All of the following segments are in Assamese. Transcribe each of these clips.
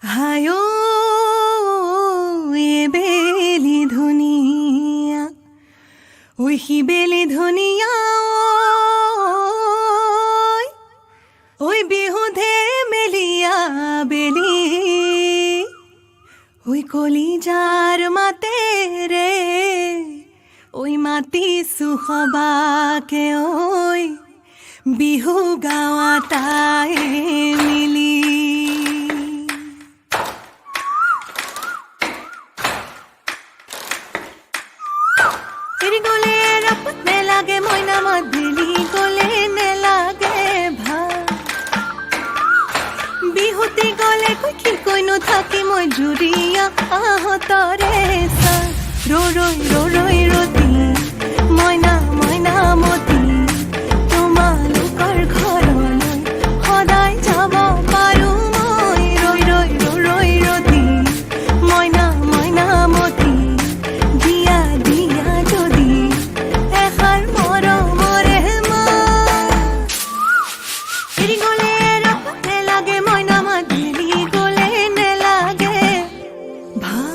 হায়ো এ বেলি ধুনীয়া ঐ সি বেলি ধুনীয়া ঐ বিহুধে মেলিয়া বেলি ঐ কলিজাৰ মাতেৰে ঐ মাতিছো সবাকে ঐ বিহু গাৱা তাই মিলি এৰি গলে ৰাপত নেলাগে মইনা মাতবেলি গলে নেলাগে ভাল বিহুতি গলে কি কৈনো থাকি মই জুৰিয়া আহতৰে চা ৰৈ ৰতি মইনা মইনা মতি তোমালোকৰ ঘৰলৈ সদায় যাব পাৰো মই ৰৈ ৰতি মইনা মইনা মতি দিয়া দিয়া যদি এষাৰ মৰমৰে মা এৰি গলে ৰাপত নেলাগে মইনা মাতবেলি গলে নেলাগে ভাল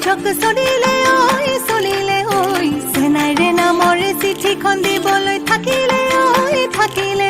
ঝক চলিলে ঐ চেনাইৰে নামৰে চিঠিখন দিবলৈ থাকিলে